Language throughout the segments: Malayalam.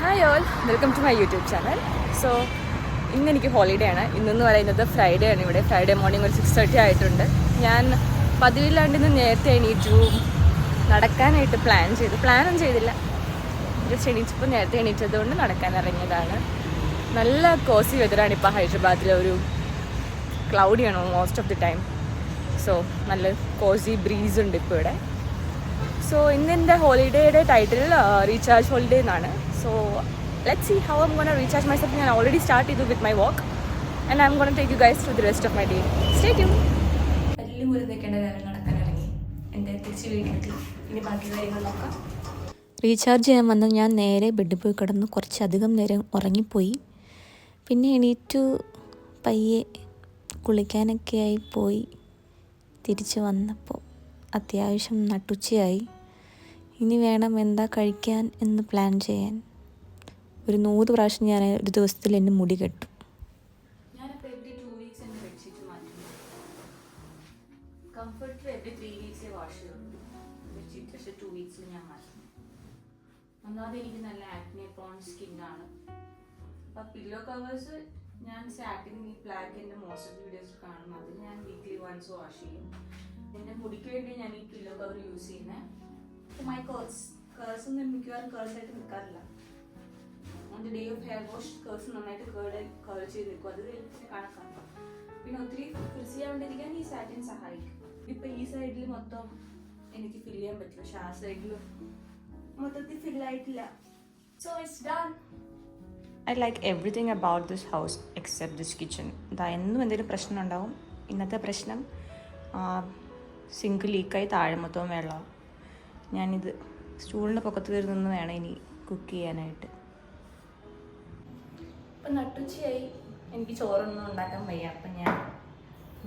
Hi all, welcome to my YouTube channel. So ഇന്ന് എനിക്ക് ഹോളിഡേ ആണ്. ഇന്നെന്ന് പറയുന്നത് ഫ്രൈഡേ ആണ്. ഇവിടെ ഫ്രൈഡേ മോർണിംഗ് ഒരു 6:30 ആയിട്ടുണ്ട്. ഞാൻ പതിവില്ലാണ്ട് ഇന്ന് നേരത്തെ എണീറ്റു. നടക്കാനായിട്ട് പ്ലാനൊന്നും ചെയ്തില്ല, ജസ്റ്റ് എണീച്ചപ്പോൾ നേരത്തെ എണീറ്റതുകൊണ്ട് നടക്കാൻ ഇറങ്ങിയതാണ്. നല്ല കോസി വെതറാണ് ഇപ്പോൾ ഹൈദരാബാദിൽ. ഒരു ക്ലൗഡിയാണ് most of the time. So നല്ല കോസി ബ്രീസ് ഉണ്ട് ഇപ്പോൾ ഇവിടെ. സോ ഇന്നെൻ്റെ ഹോളിഡേയുടെ ടൈറ്റിൽ റീചാർജ് ഹോളിഡേ എന്നാണ്. So let's see how I'm gonna recharge myself. ഞാൻ ഓൾറെഡി സ്റ്റാർട്ട് ചെയ്തു with my walk and I'm gonna take you guys to the rest of my day. Stay tune. എല്ലാം ഒരു നിൽക്കേണ്ട കാര്യം നടക്കാൻ ഇറങ്ങി. എൻ്റെ തിരിച്ച് വീട്ടിലെത്തി. ഇനി ബാക്കി കാര്യങ്ങൾ നോക്കാം. റീചാർജ് ചെയ്യാൻ വന്ന് ഞാൻ നേരെ ബെഡിൽ പോയി കിടന്നു. കുറച്ചധികം നേരം ഉറങ്ങിപ്പോയി. പിന്നെ എണീറ്റു പയ്യെ കുളിക്കാനൊക്കെയായി പോയി. തിരിച്ച് വന്നപ്പോൾ അത്യാവശ്യം നട്ടുച്ചയായി. ഇനി വേണം എന്താ കഴിക്കാൻ എന്ന് പ്ലാൻ ചെയ്യാൻ. ഒരു 100 പ്രാവശ്യം ഞാൻ ഒരു ദിവസത്തിൽ എൻ്റെ മുടി കെട്ടും. ഞാനിപ്പോൾ എവറി 2 വീക്സ് എൻ്റെ ബെഡ്ഷീറ്റ് മാറ്റും. കംഫർട്ടർ എവറി 3 വീക്സേ വാഷ് ചെയ്യുള്ളൂ. ബെഡ്ഷീറ്റ് പക്ഷേ 2 വീക്സിൽ ഞാൻ മാറ്റും. ഒന്നാമത് എനിക്ക് നല്ല ആക്നെ പ്രോൺ സ്കിന്നാണ്. അപ്പോൾ പില്ലോ കവേഴ്സ് ഞാൻ സാറ്റിൻ ബ്ലാക്ക് എൻ്റെ മോസ്റ്റ് ഓഫ് വീഡിയോസ് കാണും. അത് ഞാൻ വീക്ക്ലി വൺസ് വാഷ് ചെയ്യും. എൻ്റെ മുടിക്ക് വേണ്ടി ഞാൻ ഈ പില്ലോ കവർ യൂസ് ചെയ്യുന്നത്. മൈ കേൾസ് ഒന്നും മിക്കവാറും കേൾസായിട്ട് നിൽക്കാറില്ല. On the day of hair wash curls നന്നായിട്ട് കേൾ ചെയ്ത് നിൽക്കും. അത് കഴിഞ്ഞിട്ട് കണക്കാണ്. പിന്നെ ഒത്തിരി ഫ്രിസി ആവാണ്ടിരിക്കാൻ ഈ സാറ്റിൻ സഹായിക്കും. ഇപ്പം ഈ സൈഡിൽ മൊത്തം എനിക്ക് ഫില്ല് ചെയ്യാൻ പറ്റും, പക്ഷെ ആ സൈഡിൽ മൊത്തത്തിൽ ഫില്ലായിട്ടില്ല. So it's done. I like everything about this house except this kitchen. എന്നും എന്തെങ്കിലും പ്രശ്നം ഉണ്ടാവും. ഇന്നത്തെ പ്രശ്നം സിങ്ക് ലീക്കായി താഴെ മൊത്തവും വെള്ളം. ഞാനിത് സ്റ്റൂളിൻ്റെ പൊക്കത്ത് കയറി നിന്ന് വേണം ഇനി കുക്ക് ചെയ്യാനായിട്ട്. ഇപ്പം നട്ടുച്ചയായി. എനിക്ക് ചോറൊന്നും ഉണ്ടാക്കാൻ വയ്യ. അപ്പം ഞാൻ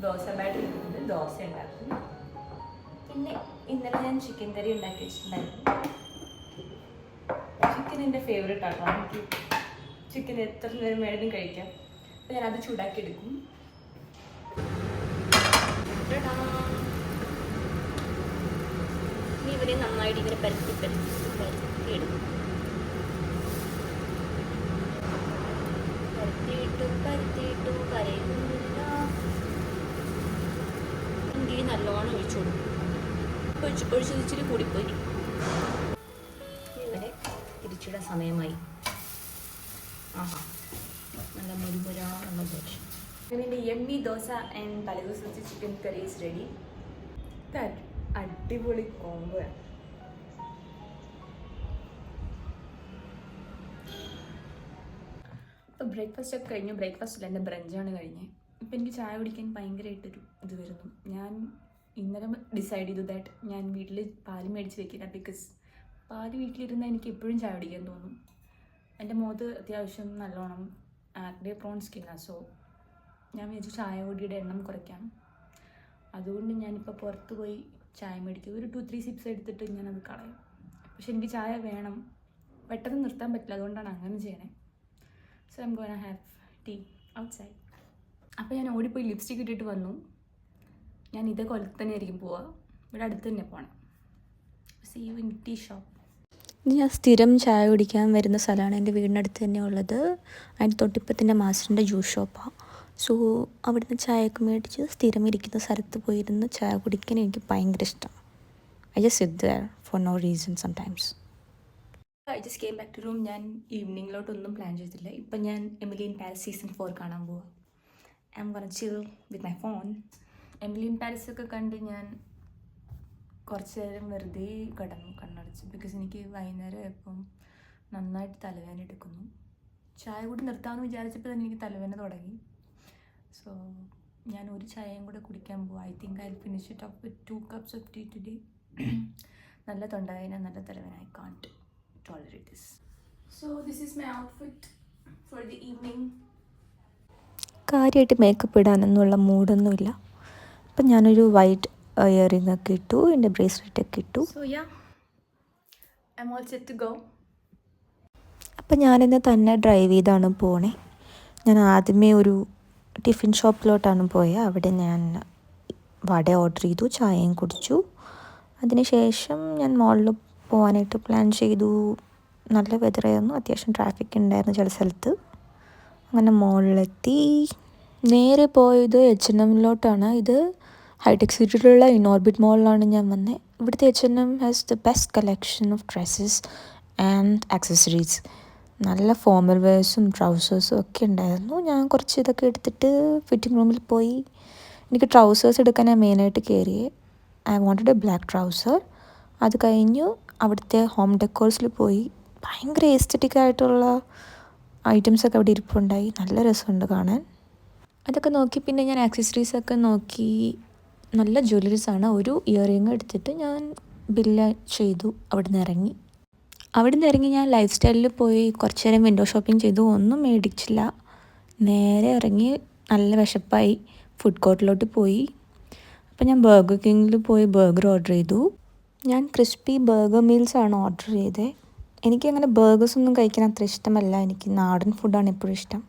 ദോശ ബാറ്റർ ഇട്ടിട്ട് ദോശ ഉണ്ടാക്കും. പിന്നെ ഇന്നലെ ഞാൻ ചിക്കൻ കറി ഉണ്ടാക്കി വെച്ചിട്ടുണ്ടായിരുന്നു. ചിക്കൻ എൻ്റെ ഫേവറേറ്റ് ആട്ടോ. എനിക്ക് ചിക്കൻ എത്ര നേരം വേണമെങ്കിലും കഴിക്കാം. അപ്പം ഞാനത് ചൂടാക്കി എടുക്കും. ഇനി ഇവരെ നന്നായിട്ട് ഇങ്ങനെ പരത്തി എടുക്കും. പരത്തിയിട്ടും കരയുന്നില്ല. എങ്കിൽ നല്ലോണം ഒഴിച്ചു കൊടുക്കും. ഒഴിച്ചത് ഇച്ചിരി കൂടിപ്പോയി. ഇവരെ തിരിച്ചിടാൻ സമയമായി. ആഹാ, നല്ല മുരുമുരാനുള്ള ദോശ. എൻ്റെ യമ്മി ദോശ ആൻഡ് തലേദിവസം വെച്ച് ചിക്കൻ കറി ഈസ് റെഡി. അടിപൊളി കോംബോ. അപ്പോൾ ബ്രേക്ക്ഫാസ്റ്റ് ഒക്കെ കഴിഞ്ഞു. ബ്രേക്ക്ഫാസ്റ്റില്ല, എൻ്റെ ബ്രഞ്ചാണ് കഴിഞ്ഞത്. ഇപ്പം എനിക്ക് ചായ കുടിക്കാൻ ഭയങ്കരമായിട്ടൊരു ഇത് വരുന്നു. ഞാൻ ഇന്നലെ ഡിസൈഡ് ചെയ്തു ദാറ്റ് ഞാൻ വീട്ടിൽ പാല് മേടിച്ച് വെക്കില്ല. ബിക്കോസ് പാല് വീട്ടിലിരുന്നാൽ എനിക്ക് എപ്പോഴും ചായ കുടിക്കാൻ തോന്നും. എൻ്റെ മുഖത്ത് അത്യാവശ്യം നല്ലോണം ആക്നെ പ്രോൺ സ്കിന്നാണ്. സോ ഞാൻ വിചാരിച്ചു ചായ പൊടിയുടെ എണ്ണം കുറയ്ക്കാം. അതുകൊണ്ട് ഞാനിപ്പോൾ പുറത്ത് പോയി ചായ മേടിക്കും. ഒരു 2-3 സിപ്സ് എടുത്തിട്ട് ഞാനത് കളയും. പക്ഷെ എനിക്ക് ചായ വേണം, പെട്ടെന്ന് നിർത്താൻ പറ്റില്ല. അതുകൊണ്ടാണ് അങ്ങനെ ചെയ്യണേ. So I'm gonna have tea outside. അപ്പോൾ ഞാൻ ഓടിപ്പോയി ലിപ്സ്റ്റിക് ഇട്ടിട്ട് വന്നു. ഞാൻ ഇതേ കൊല്ലത്ത് തന്നെ ആയിരിക്കും പോവുക. ഇവിടെ അടുത്ത് തന്നെ പോകണം. See you in tea shop. ഞാൻ സ്ഥിരം ചായ കുടിക്കാൻ വരുന്ന സ്ഥലമാണ് എൻ്റെ വീടിനടുത്ത് തന്നെ ഉള്ളത്. അതിൻ്റെ തൊട്ടിപ്പത്തിൻ്റെ മാസ്റ്ററിൻ്റെ ജ്യൂസ് ഷോപ്പാണ്. സോ അവിടുന്ന് ചായയൊക്കെ മേടിച്ച് സ്ഥിരം ഇരിക്കുന്ന സ്ഥലത്ത് പോയിരുന്ന് ചായ കുടിക്കാൻ എനിക്ക് ഭയങ്കര ഇഷ്ടമാണ്. I just sit there for no reason sometimes. I just came back to room. ഞാൻ ഈവനിങ്ങിലോട്ടൊന്നും പ്ലാൻ ചെയ്തില്ല. ഇപ്പം ഞാൻ എമിലി ഇൻ പാരീസ് സീസൺ 4 കാണാൻ പോവാം. I'm gonna chill with my phone. Emily in പാരീസൊക്കെ കണ്ട് ഞാൻ കുറച്ച് നേരം വെറുതെ കിടന്നു കണ്ണടച്ച്. ബിക്കോസ് എനിക്ക് വൈകുന്നേരം എപ്പം നന്നായിട്ട് തലവേദന എടുക്കുന്നു. ചായ കൂടി നിർത്താമെന്ന് വിചാരിച്ചപ്പോൾ തന്നെ എനിക്ക് തലവേദന തുടങ്ങി. സോ ഞാൻ ഒരു ചായയും കൂടെ കുടിക്കാൻ പോകും. I think I will finish it up with 2 cups of tea today. നല്ല തൊണ്ടവേദന, നല്ല തലവേദന. I can't tolerate this. So this is my outfit for the evening. കാര്യമായിട്ട് മേക്കപ്പ് ഇടാനൊന്നുള്ള മൂഡൊന്നുമില്ല. അപ്പം ഞാനൊരു വൈറ്റ് ഇയറിംഗ് ഒക്കെ ഇട്ടു, എൻ്റെ ബ്രേസ്ലെറ്റ് ഒക്കെ ഇട്ടു. So yeah, I am all set to go. അപ്പം ഞാനിന്ന് തന്നെ ഡ്രൈവ് ചെയ്താണ് പോണേ. ഞാൻ ആദ്യമേ ഒരു ടിഫിൻ ഷോപ്പിലോട്ടാണ് പോയത്. അവിടെ ഞാൻ വട ഓർഡർ ചെയ്തു, ചായയും കുടിച്ചു. അതിനുശേഷം ഞാൻ മോളിൽ പോകാനായിട്ട് പ്ലാൻ ചെയ്തു. നല്ല വെതറായിരുന്നു, അത്യാവശ്യം ട്രാഫിക് ഉണ്ടായിരുന്നു ചില സ്ഥലത്ത്. അങ്ങനെ മുകളിലെത്തി നേരെ പോയത് H&Mലോട്ടാണ്. ഇത് ഹൈടെക് സിറ്റിയിലുള്ള ഇന്നോർബിറ്റ് മോളിലാണ് ഞാൻ വന്നത്. ഇവിടുത്തെ H&M has the best collection of dresses and accessories. നല്ല ഫോർമൽ വെയർസും ട്രൗസേഴ്സും ഒക്കെ ഉണ്ടായിരുന്നു. ഞാൻ കുറച്ച് ഇതൊക്കെ എടുത്തിട്ട് ഫിറ്റിംഗ് റൂമിൽ പോയി. എനിക്ക് ട്രൗസേഴ്സ് എടുക്കാനാണ് മെയിനായിട്ട് കയറിയത്. I wanted A black trouser. അത് കഴിഞ്ഞു അവിടുത്തെ ഹോം ഡെക്കോർസിൽ പോയി. ഭയങ്കര എസ്തറ്റിക് ആയിട്ടുള്ള ഐറ്റംസൊക്കെ അവിടെ ഇരിപ്പുണ്ടായി. നല്ല രസമുണ്ട് കാണാൻ. അതൊക്കെ നോക്കി പിന്നെ ഞാൻ ആക്സസറീസൊക്കെ നോക്കി. നല്ല ജ്വല്ലറീസാണ്. ഒരു ഇയറിങ് എടുത്തിട്ട് ഞാൻ ബില്ല് ചെയ്തു. അവിടെ നിന്ന് ഇറങ്ങി ഞാൻ ലൈഫ് സ്റ്റൈലിൽ പോയി കുറച്ച് നേരം വിൻഡോ ഷോപ്പിംഗ് ചെയ്തു. ഒന്നും മേടിച്ചില്ല. നേരെ ഇറങ്ങി നല്ല വിശപ്പായി. ഫുഡ് കോർട്ടിലോട്ട് പോയി. അപ്പോൾ ഞാൻ ബർഗർ കിങ്ങിൽ പോയി ബർഗർ ഓർഡർ ചെയ്തു. ഞാൻ ക്രിസ്പി ബർഗർ മീൽസാണ് ഓർഡർ ചെയ്തത്. എനിക്കങ്ങനെ ബർഗേഴ്സ് ഒന്നും കഴിക്കാൻ അത്ര ഇഷ്ടമല്ല. എനിക്ക് നാടൻ ഫുഡാണ് എപ്പോഴും ഇഷ്ടം.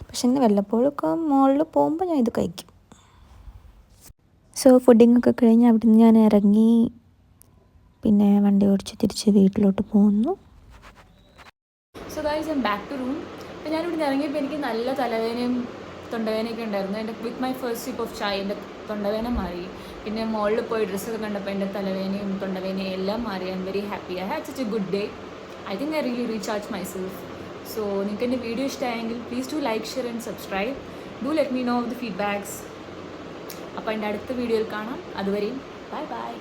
പക്ഷെ ഇങ്ങനെ വല്ലപ്പോഴൊക്കെ മോളിൽ പോകുമ്പോൾ ഞാൻ ഇത് കഴിക്കും. സോ ഫുഡിങ്ങൊക്കെ കഴിഞ്ഞ് അവിടെ നിന്ന് ഞാൻ ഇറങ്ങി. പിന്നെ വണ്ടി ഓടിച്ച് തിരിച്ച് വീട്ടിലോട്ട് പോകുന്നു. So guys, I'm back to room. അപ്പോൾ ഞാനിവിടെ നിന്ന് ഇറങ്ങിയപ്പോൾ എനിക്ക് നല്ല തലവേദനയും തൊണ്ടവേദനയൊക്കെ ഉണ്ടായിരുന്നു. എൻ്റെ with my first zip of ചായ എൻ്റെ തൊണ്ടവേദന മാറി. പിന്നെ മോളിൽ പോയി ഡ്രസ്സൊക്കെ കണ്ടപ്പോൾ എൻ്റെ തലവേദനയും തൊണ്ടവേദനയും എല്ലാം മാറി. I am very happy. I had such A good day. I think I really recharge myself. So നിങ്ങൾക്ക് എൻ്റെ വീഡിയോ ഇഷ്ടമായെങ്കിൽ please do like, share and subscribe. Do let me know the feedbacks. അപ്പോൾ എൻ്റെ അടുത്ത വീഡിയോയിൽ കാണാം. അതുവരെയും ബൈ ബൈ.